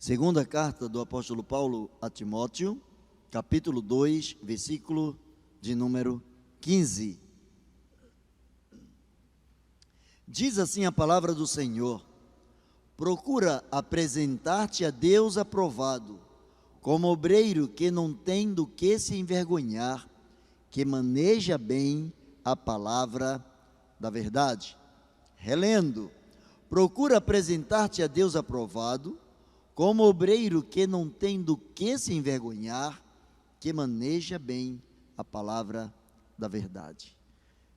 Segunda carta do apóstolo Paulo a Timóteo, capítulo 2, versículo de número 15. Diz assim a palavra do Senhor: procura apresentar-te a Deus aprovado, como obreiro que não tem do que se envergonhar, que maneja bem a palavra da verdade. Relendo: procura apresentar-te a Deus aprovado, como obreiro que não tem do que se envergonhar, que maneja bem a palavra da verdade.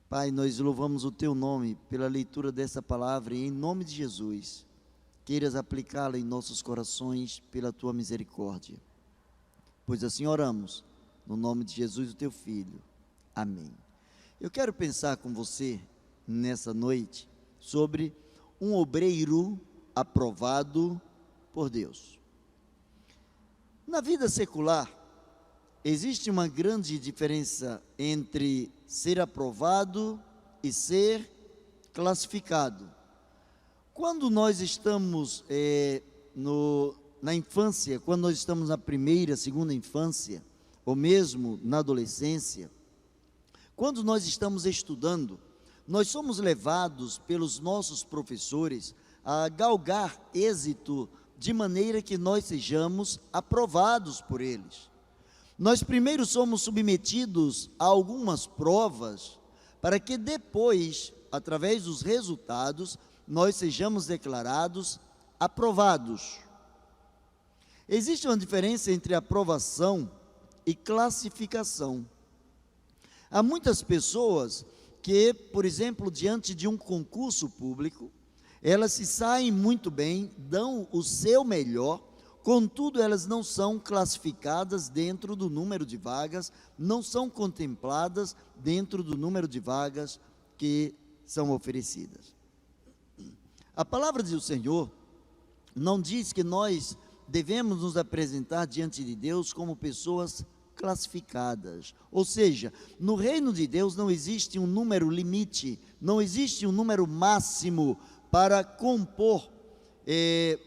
Pai, nós louvamos o Teu nome pela leitura dessa palavra e em nome de Jesus, queiras aplicá-la em nossos corações pela Tua misericórdia. Pois assim oramos, no nome de Jesus, o Teu Filho. Amém. Eu quero pensar com você, nessa noite, sobre um obreiro aprovado por Deus. Na vida secular, existe uma grande diferença entre ser aprovado e ser classificado. Quando nós estamos na infância, quando nós estamos na primeira, segunda infância, ou mesmo na adolescência, quando nós estamos estudando, nós somos levados pelos nossos professores a galgar êxito de maneira que nós sejamos aprovados por eles. Nós primeiro somos submetidos a algumas provas, para que depois, através dos resultados, nós sejamos declarados aprovados. Existe uma diferença entre aprovação e classificação. Há muitas pessoas que, por exemplo, diante de um concurso público, elas se saem muito bem, dão o seu melhor, contudo elas não são classificadas dentro do número de vagas, não são contempladas dentro do número de vagas que são oferecidas. A palavra do Senhor não diz que nós devemos nos apresentar diante de Deus como pessoas classificadas, ou seja, no reino de Deus não existe um número limite, não existe um número máximo para compor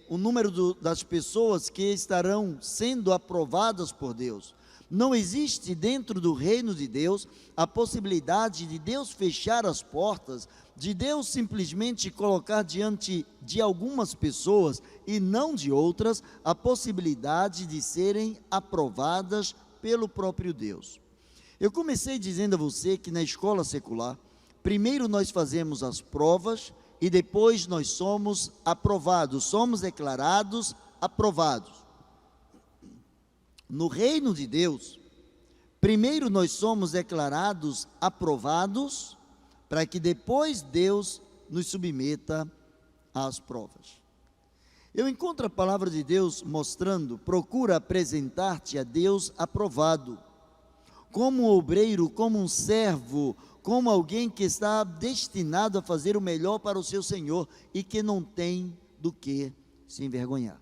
o número das pessoas que estarão sendo aprovadas por Deus. Não existe dentro do reino de Deus a possibilidade de Deus fechar as portas, de Deus simplesmente colocar diante de algumas pessoas e não de outras, a possibilidade de serem aprovadas pelo próprio Deus. Eu comecei dizendo a você que na escola secular, primeiro nós fazemos as provas e depois nós somos aprovados, somos declarados aprovados. No reino de Deus, primeiro nós somos declarados aprovados, para que depois Deus nos submeta às provas. Eu encontro a palavra de Deus mostrando: procura apresentar-te a Deus aprovado, como um obreiro, como um servo, como alguém que está destinado a fazer o melhor para o seu Senhor e que não tem do que se envergonhar.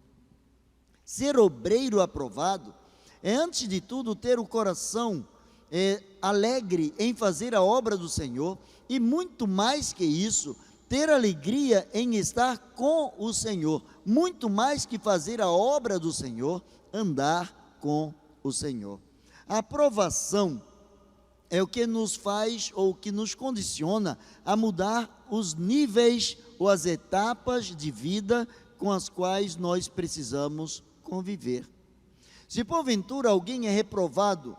Ser obreiro aprovado é, antes de tudo, ter o coração alegre em fazer a obra do Senhor e, muito mais que isso, ter alegria em estar com o Senhor, muito mais que fazer a obra do Senhor, andar com o Senhor. A aprovação é o que nos faz ou que nos condiciona a mudar os níveis ou as etapas de vida com as quais nós precisamos conviver. Se porventura alguém é reprovado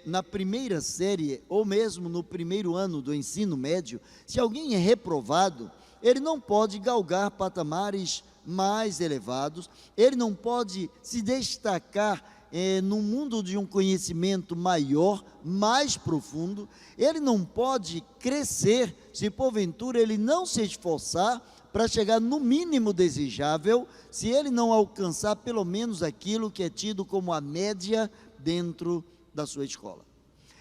na primeira série ou mesmo no primeiro ano do ensino médio, se alguém é reprovado, ele não pode galgar patamares mais elevados, ele não pode se destacar no mundo de um conhecimento maior, mais profundo, ele não pode crescer se porventura ele não se esforçar para chegar no mínimo desejável, se ele não alcançar pelo menos aquilo que é tido como a média dentro da sua escola.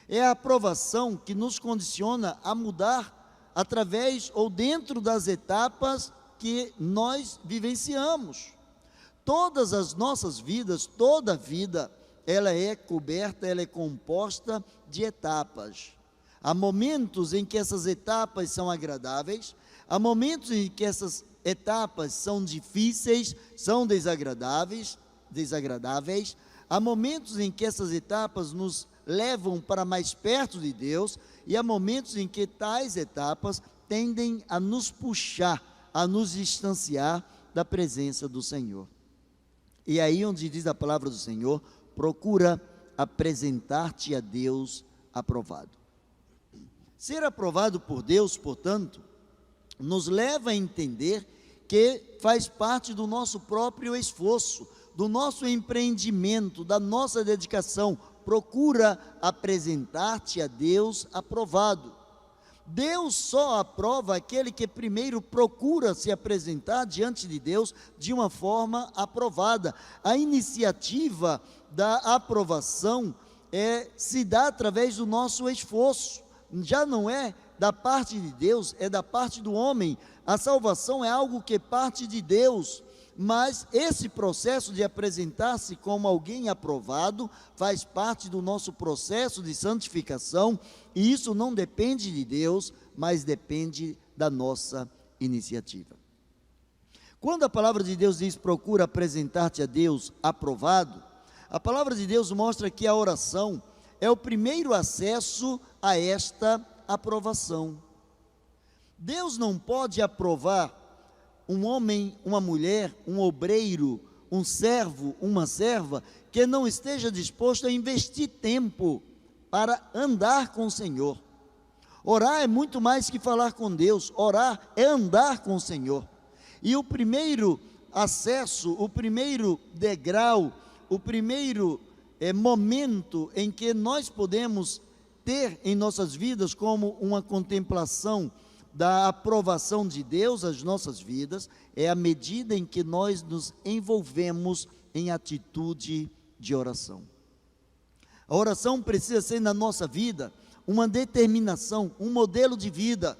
É a aprovação que nos condiciona a mudar através ou dentro das etapas que nós vivenciamos. Todas as nossas vidas, toda a vida, ela é coberta, ela é composta de etapas. Há momentos em que essas etapas são agradáveis, há momentos em que essas etapas são difíceis, são desagradáveis, há momentos em que essas etapas nos levam para mais perto de Deus, e há momentos em que tais etapas tendem a nos puxar, a nos distanciar da presença do Senhor. E aí onde diz a palavra do Senhor, procura apresentar-te a Deus aprovado. Ser aprovado por Deus, portanto, nos leva a entender que faz parte do nosso próprio esforço, do nosso empreendimento, da nossa dedicação. Procura apresentar-te a Deus aprovado. Deus só aprova aquele que primeiro procura se apresentar diante de Deus de uma forma aprovada. A iniciativa da aprovação se dá através do nosso esforço, já não é da parte de Deus, é da parte do homem. A salvação é algo que parte de Deus, mas esse processo de apresentar-se como alguém aprovado faz parte do nosso processo de santificação, e isso não depende de Deus, mas depende da nossa iniciativa. Quando a palavra de Deus diz procura apresentar-te a Deus aprovado, a palavra de Deus mostra que a oração é o primeiro acesso a esta aprovação. Deus não pode aprovar um homem, uma mulher, um obreiro, um servo, uma serva, que não esteja disposto a investir tempo para andar com o Senhor. Orar é muito mais que falar com Deus, orar é andar com o Senhor. E o primeiro acesso, o primeiro degrau, o primeiro momento em que nós podemos ter em nossas vidas como uma contemplação da aprovação de Deus às nossas vidas, é a medida em que nós nos envolvemos em atitude de oração. A oração precisa ser na nossa vida uma determinação, um modelo de vida.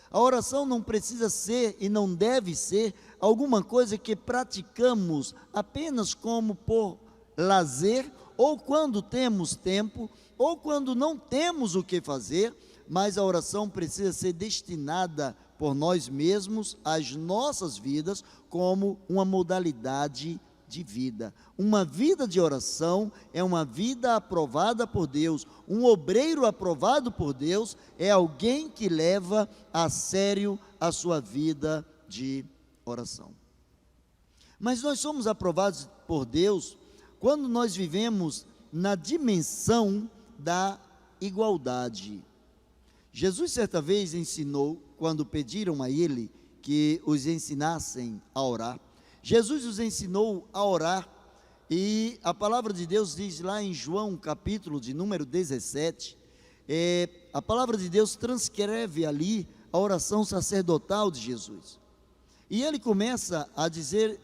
A oração não precisa ser e não deve ser alguma coisa que praticamos apenas como por lazer, ou quando temos tempo, ou quando não temos o que fazer, mas a oração precisa ser destinada por nós mesmos às nossas vidas como uma modalidade de vida. Uma vida de oração é uma vida aprovada por Deus. Um obreiro aprovado por Deus é alguém que leva a sério a sua vida de oração. Mas nós somos aprovados por Deus quando nós vivemos na dimensão da igualdade. Jesus certa vez ensinou, quando pediram a ele que os ensinassem a orar, Jesus os ensinou a orar, e a palavra de Deus diz lá em João capítulo de número 17, a palavra de Deus transcreve ali a oração sacerdotal de Jesus, e ele começa a dizer,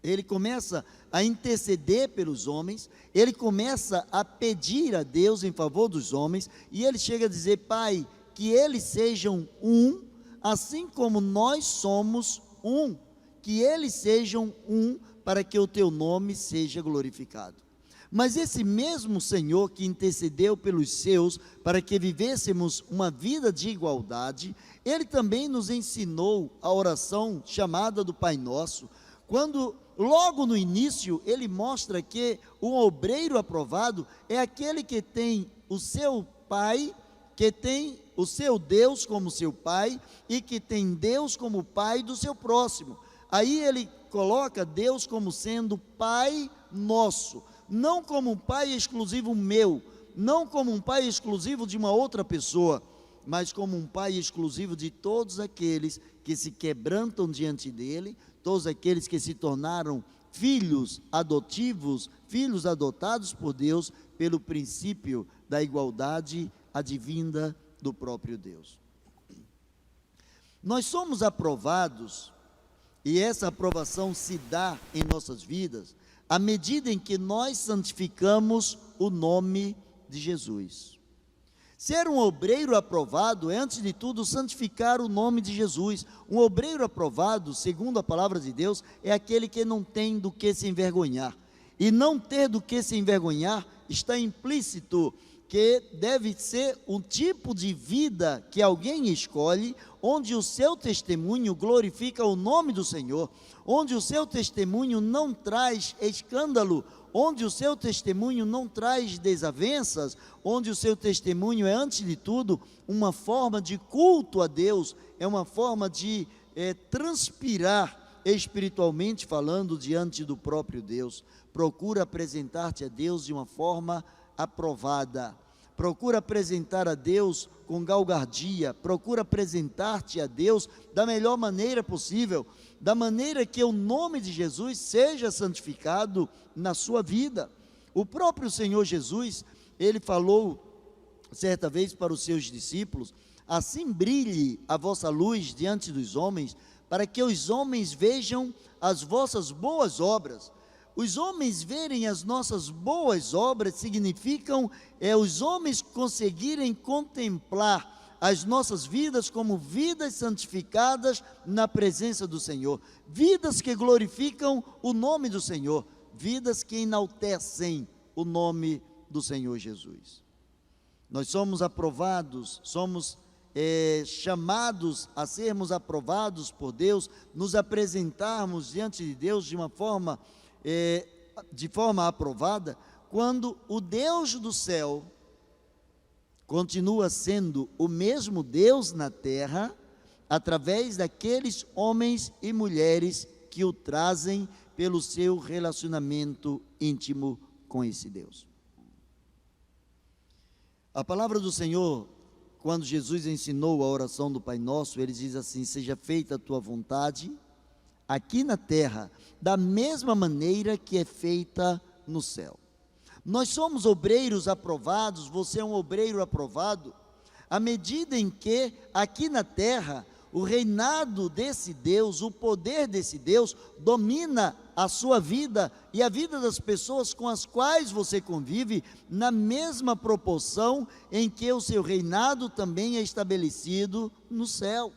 ele começa a interceder pelos homens, ele começa a pedir a Deus em favor dos homens, e ele chega a dizer: Pai, que eles sejam um, assim como nós somos um, que eles sejam um, para que o teu nome seja glorificado. Mas esse mesmo Senhor que intercedeu pelos seus, para que vivêssemos uma vida de igualdade, ele também nos ensinou a oração chamada do Pai Nosso, quando logo no início ele mostra que o obreiro aprovado é aquele que tem o seu pai, que tem o seu Deus como seu pai, e que tem Deus como pai do seu próximo. Aí ele coloca Deus como sendo Pai nosso, não como um pai exclusivo meu, não como um pai exclusivo de uma outra pessoa, mas como um pai exclusivo de todos aqueles que se quebrantam diante dele, todos aqueles que se tornaram filhos adotivos, filhos adotados por Deus, pelo princípio da igualdade advinda do próprio Deus. Nós somos aprovados, e essa aprovação se dá em nossas vidas, à medida em que nós santificamos o nome de Jesus. Ser um obreiro aprovado é, antes de tudo, santificar o nome de Jesus. Um obreiro aprovado, segundo a palavra de Deus, é aquele que não tem do que se envergonhar. E não ter do que se envergonhar está implícito que deve ser um tipo de vida que alguém escolhe, onde o seu testemunho glorifica o nome do Senhor, onde o seu testemunho não traz escândalo, onde o seu testemunho não traz desavenças, onde o seu testemunho é, antes de tudo, uma forma de culto a Deus, é uma forma de transpirar espiritualmente falando diante do próprio Deus. Procura apresentar-te a Deus de uma forma aprovada. Procura apresentar a Deus com galgardia, procura apresentar-te a Deus da melhor maneira possível, da maneira que o nome de Jesus seja santificado na sua vida. O próprio Senhor Jesus, ele falou certa vez para os seus discípulos: assim brilhe a vossa luz diante dos homens, para que os homens vejam as vossas boas obras. Os homens verem as nossas boas obras significam os homens conseguirem contemplar as nossas vidas como vidas santificadas na presença do Senhor, vidas que glorificam o nome do Senhor, vidas que enaltecem o nome do Senhor Jesus. Nós somos aprovados, somos chamados a sermos aprovados por Deus, nos apresentarmos diante de Deus de forma aprovada, quando o Deus do céu continua sendo o mesmo Deus na terra, através daqueles homens e mulheres que o trazem pelo seu relacionamento íntimo com esse Deus. A palavra do Senhor, quando Jesus ensinou a oração do Pai Nosso, ele diz assim: seja feita a tua vontade, aqui na terra, da mesma maneira que é feita no céu. Nós somos obreiros aprovados, você é um obreiro aprovado, à medida em que, aqui na terra, o reinado desse Deus, o poder desse Deus, domina a sua vida e a vida das pessoas com as quais você convive, na mesma proporção em que o seu reinado também é estabelecido no céu.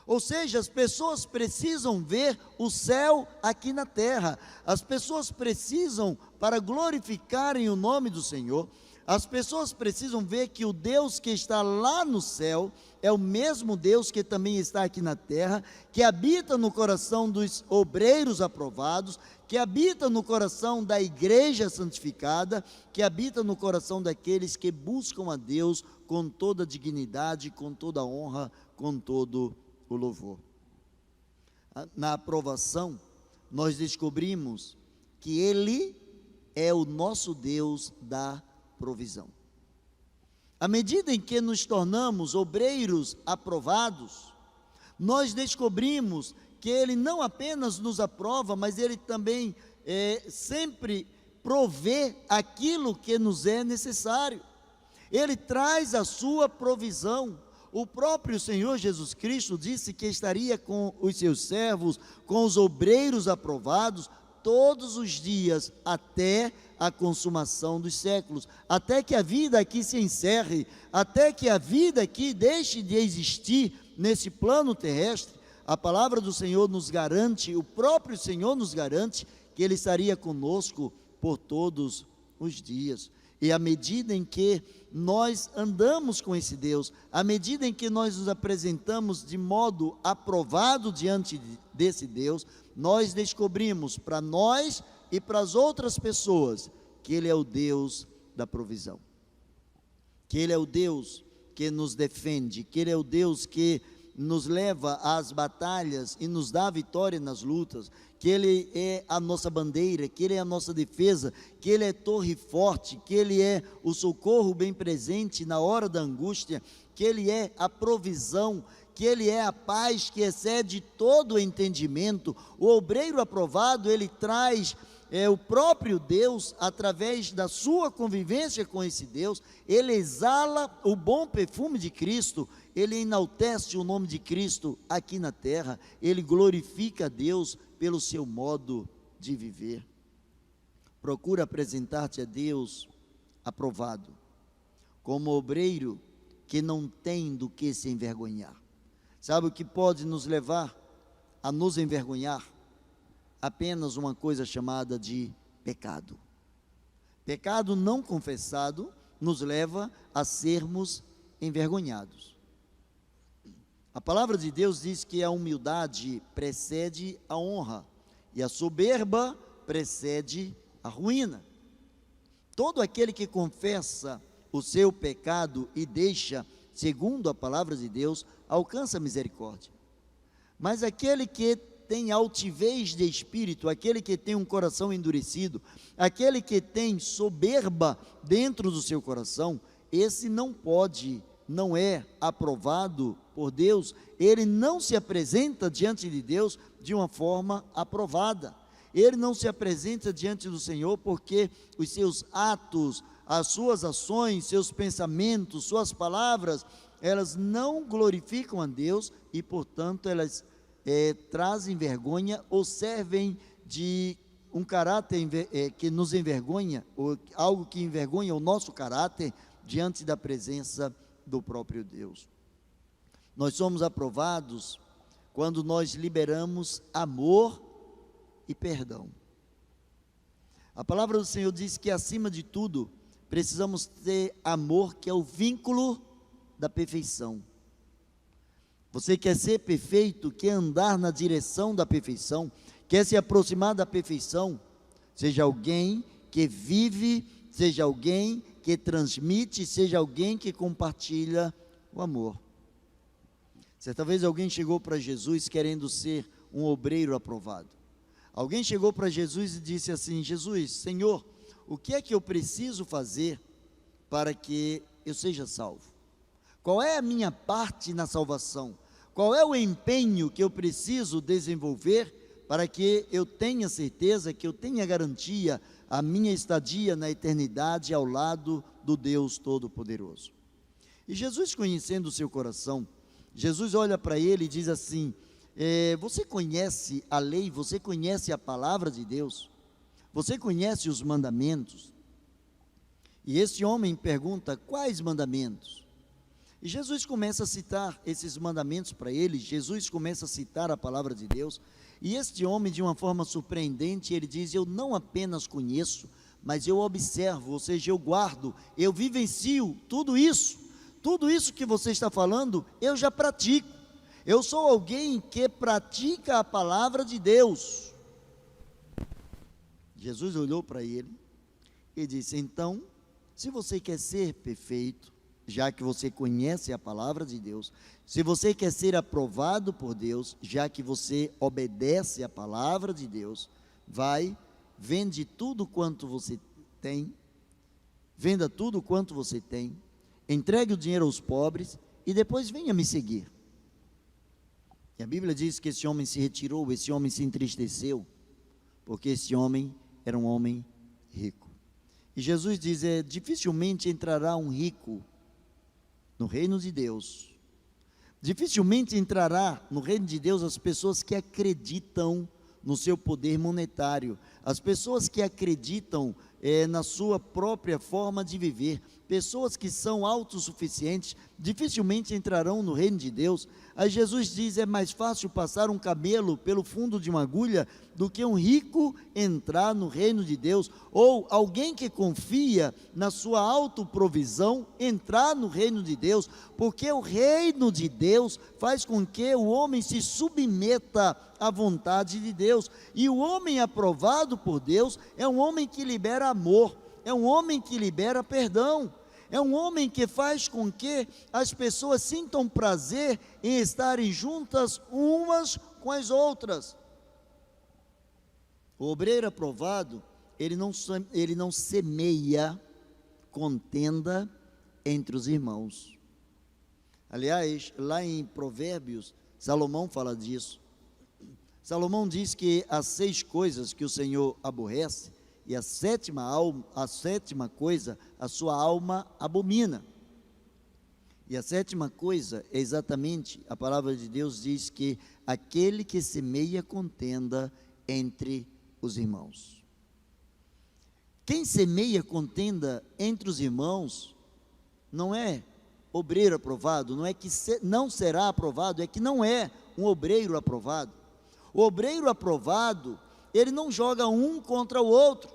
Ou seja, as pessoas precisam ver o céu aqui na terra, as pessoas precisam, para glorificarem o nome do Senhor, as pessoas precisam ver que o Deus que está lá no céu é o mesmo Deus que também está aqui na terra, que habita no coração dos obreiros aprovados, que habita no coração da igreja santificada, que habita no coração daqueles que buscam a Deus com toda dignidade, com toda honra, com todo o louvor. Na aprovação, nós descobrimos que Ele é o nosso Deus da provisão. À medida em que nos tornamos obreiros aprovados, nós descobrimos que Ele não apenas nos aprova, mas Ele também sempre provê aquilo que nos é necessário. Ele traz a sua provisão. O próprio Senhor Jesus Cristo disse que estaria com os seus servos, com os obreiros aprovados, todos os dias, até a consumação dos séculos, até que a vida aqui se encerre, até que a vida aqui deixe de existir nesse plano terrestre. A palavra do Senhor nos garante, o próprio Senhor nos garante, que Ele estaria conosco por todos os dias. E à medida em que nós andamos com esse Deus, à medida em que nós nos apresentamos de modo aprovado diante desse Deus, nós descobrimos para nós e para as outras pessoas que Ele é o Deus da provisão, que Ele é o Deus que nos defende, que Ele é o Deus que nos leva às batalhas e nos dá vitória nas lutas, que Ele é a nossa bandeira, que Ele é a nossa defesa, que Ele é torre forte, que Ele é o socorro bem presente na hora da angústia, que Ele é a provisão, que Ele é a paz que excede todo o entendimento. O obreiro aprovado, ele traz o próprio Deus, através da sua convivência com esse Deus, ele exala o bom perfume de Cristo, ele enaltece o nome de Cristo aqui na terra, ele glorifica a Deus pelo seu modo de viver. Procura apresentar-te a Deus aprovado, como obreiro que não tem do que se envergonhar. Sabe o que pode nos levar a nos envergonhar? Apenas uma coisa chamada de pecado. Pecado não confessado, nos leva a sermos envergonhados. A palavra de Deus diz que a humildade precede a honra e a soberba precede a ruína. Todo aquele que confessa o seu pecado e deixa, segundo a palavra de Deus, alcança misericórdia. Mas aquele que tem altivez de espírito, aquele que tem um coração endurecido, aquele que tem soberba dentro do seu coração, esse não é aprovado por Deus, ele não se apresenta diante de Deus de uma forma aprovada. Ele não se apresenta diante do Senhor porque os seus atos, as suas ações, seus pensamentos, suas palavras, elas não glorificam a Deus e, portanto, elas trazem vergonha ou servem de um caráter que nos envergonha, ou algo que envergonha o nosso caráter diante da presença do próprio Deus. Nós somos aprovados quando nós liberamos amor e perdão. A palavra do Senhor diz que, acima de tudo, precisamos ter amor, que é o vínculo da perfeição. Você quer ser perfeito, quer andar na direção da perfeição, quer se aproximar da perfeição, seja alguém que vive, seja alguém que transmite, seja alguém que compartilha o amor. Certa vez alguém chegou para Jesus querendo ser um obreiro aprovado. Alguém chegou para Jesus e disse assim: Jesus, Senhor, o que é que eu preciso fazer para que eu seja salvo? Qual é a minha parte na salvação? Qual é o empenho que eu preciso desenvolver para que eu tenha certeza, que eu tenha garantia a minha estadia na eternidade ao lado do Deus Todo-Poderoso? E Jesus, conhecendo o seu coração, Jesus olha para ele e diz assim: você conhece a lei, você conhece a palavra de Deus, você conhece os mandamentos? E esse homem pergunta: quais mandamentos? E Jesus começa a citar esses mandamentos para ele, Jesus começa a citar a palavra de Deus, e este homem, de uma forma surpreendente, ele diz: eu não apenas conheço, mas eu observo, ou seja, eu guardo, eu vivencio tudo isso que você está falando, eu já pratico. Eu sou alguém que pratica a palavra de Deus. Jesus olhou para ele e disse: então, se você quer ser perfeito, já que você conhece a palavra de Deus, se você quer ser aprovado por Deus, já que você obedece a palavra de Deus, vende tudo quanto você tem, venda tudo quanto você tem, entregue o dinheiro aos pobres e depois venha me seguir. E a Bíblia diz que esse homem se retirou, esse homem se entristeceu, porque esse homem era um homem rico. E Jesus diz: dificilmente entrará um rico no reino de Deus. Dificilmente entrará no reino de Deus as pessoas que acreditam no seu poder monetário, as pessoas que acreditam na sua própria forma de viver, pessoas que são autossuficientes, dificilmente entrarão no reino de Deus. Aí Jesus diz: é mais fácil passar um camelo pelo fundo de uma agulha do que um rico entrar no reino de Deus, ou alguém que confia na sua autoprovisão entrar no reino de Deus, porque o reino de Deus faz com que o homem se submeta à vontade de Deus, e o homem aprovado por Deus é um homem que libera amor, é um homem que libera perdão, é um homem que faz com que as pessoas sintam prazer em estarem juntas umas com as outras. O obreiro aprovado, ele não semeia contenda entre os irmãos. Aliás, lá em Provérbios, Salomão fala disso. Salomão diz que há 6 coisas que o Senhor aborrece, e a sétima coisa a sua alma abomina. E a sétima coisa é exatamente, a palavra de Deus diz que aquele que semeia contenda entre os irmãos. Quem semeia contenda entre os irmãos não é obreiro aprovado, não é que não será aprovado, é que não é um obreiro aprovado. O obreiro aprovado, ele não joga um contra o outro.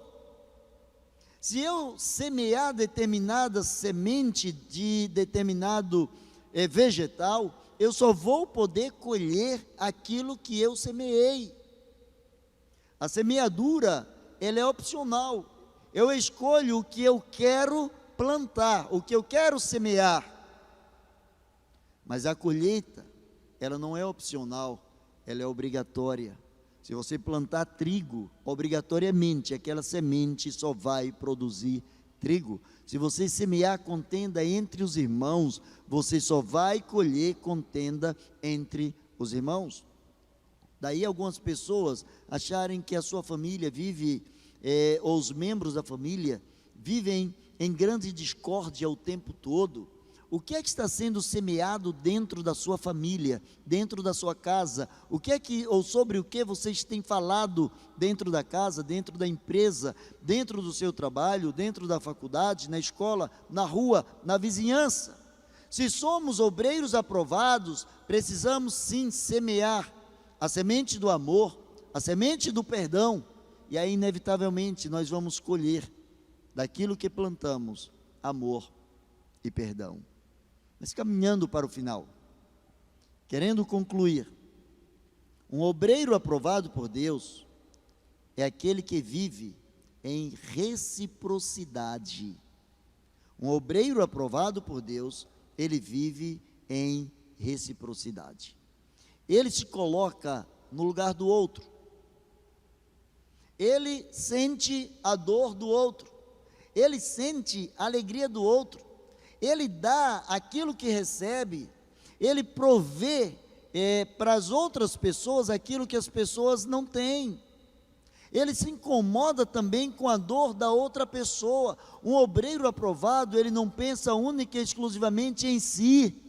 Se eu semear determinada semente de determinado vegetal, eu só vou poder colher aquilo que eu semeei. A semeadura, ela é opcional. Eu escolho o que eu quero plantar, o que eu quero semear. Mas a colheita, ela não é opcional, ela é obrigatória. Se você plantar trigo, obrigatoriamente aquela semente só vai produzir trigo. Se você semear contenda entre os irmãos, você só vai colher contenda entre os irmãos. Daí algumas pessoas acharem que a sua família vive, ou os membros da família, vivem em grande discórdia o tempo todo. O que é que está sendo semeado dentro da sua família, dentro da sua casa? O que é que, ou sobre o que vocês têm falado dentro da casa, dentro da empresa, dentro do seu trabalho, dentro da faculdade, na escola, na rua, na vizinhança? Se somos obreiros aprovados, precisamos sim semear a semente do amor, a semente do perdão, e aí inevitavelmente nós vamos colher daquilo que plantamos, amor e perdão. Mas caminhando para o final, querendo concluir, um obreiro aprovado por Deus é aquele que vive em reciprocidade. Um obreiro aprovado por Deus, ele vive em reciprocidade. Ele se coloca no lugar do outro. Ele sente a dor do outro. Ele sente a alegria do outro. Ele dá aquilo que recebe, ele provê para as outras pessoas aquilo que as pessoas não têm. Ele se incomoda também com a dor da outra pessoa. Um obreiro aprovado, ele não pensa única e exclusivamente em si,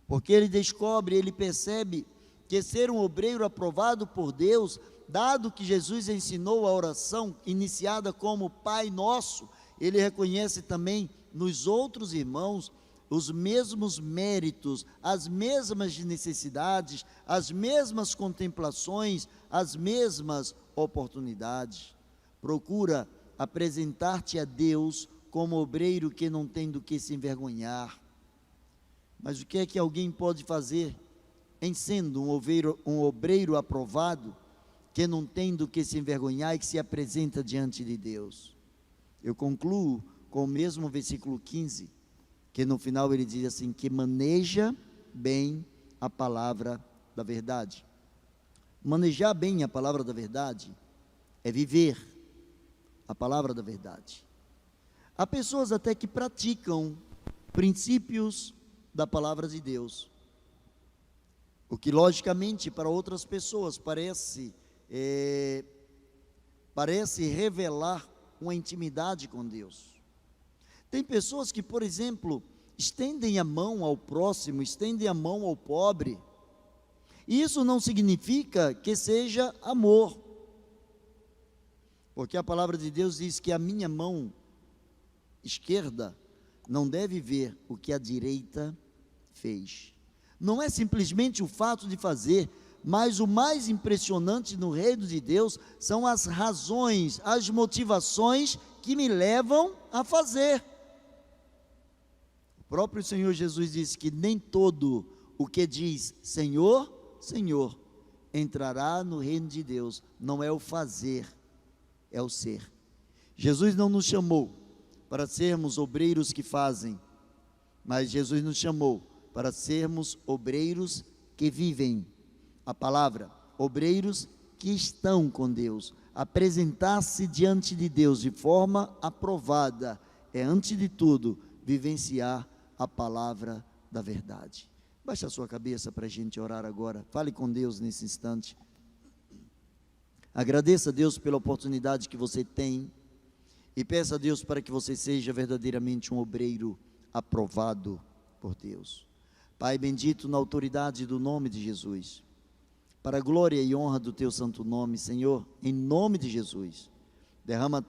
porque ele descobre, ele percebe que ser um obreiro aprovado por Deus, dado que Jesus ensinou a oração iniciada como Pai Nosso, ele reconhece também nos outros irmãos os mesmos méritos, as mesmas necessidades, as mesmas contemplações, as mesmas oportunidades. Procura apresentar-te a Deus como obreiro que não tem do que se envergonhar. Mas o que é que alguém pode fazer em sendo um obreiro aprovado, que não tem do que se envergonhar e que se apresenta diante de Deus? Eu concluo com o mesmo versículo 15, que no final ele diz assim, que maneja bem a palavra da verdade. Manejar bem a palavra da verdade é viver a palavra da verdade. Há pessoas até que praticam princípios da palavra de Deus, o que logicamente para outras pessoas parece revelar uma intimidade com Deus. Tem pessoas que, por exemplo, estendem a mão ao próximo, estendem a mão ao pobre, e isso não significa que seja amor, porque a palavra de Deus diz que a minha mão esquerda não deve ver o que a direita fez. Não é simplesmente o fato de fazer, mas o mais impressionante no reino de Deus são as razões, as motivações que me levam a fazer. O próprio Senhor Jesus disse que nem todo o que diz Senhor, Senhor, entrará no reino de Deus. Não é o fazer, é o ser. Jesus não nos chamou para sermos obreiros que fazem, mas Jesus nos chamou para sermos obreiros que vivem a palavra, obreiros que estão com Deus. Apresentar-se diante de Deus de forma aprovada é, antes de tudo, vivenciar a palavra da verdade. Baixe a sua cabeça para a gente orar agora. Fale com Deus nesse instante. Agradeça a Deus pela oportunidade que você tem e peça a Deus para que você seja verdadeiramente um obreiro aprovado por Deus. Pai bendito, na autoridade do nome de Jesus, para a glória e honra do teu santo nome, Senhor, em nome de Jesus, derrama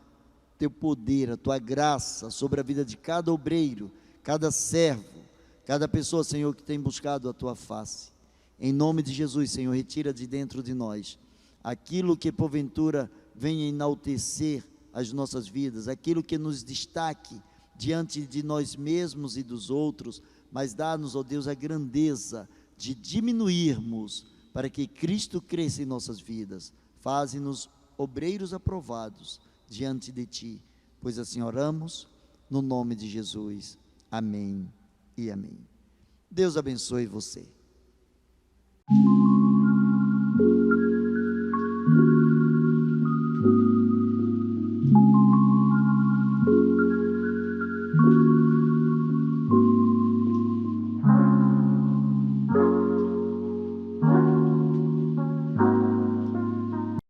teu poder, a tua graça sobre a vida de cada obreiro, cada servo, cada pessoa, Senhor, que tem buscado a tua face. Em nome de Jesus, Senhor, retira de dentro de nós aquilo que porventura venha enaltecer as nossas vidas, aquilo que nos destaque diante de nós mesmos e dos outros, mas dá-nos, ó Deus, a grandeza de diminuirmos para que Cristo cresça em nossas vidas. Faze-nos obreiros aprovados diante de Ti, pois assim oramos, no nome de Jesus. Amém e amém. Deus abençoe você.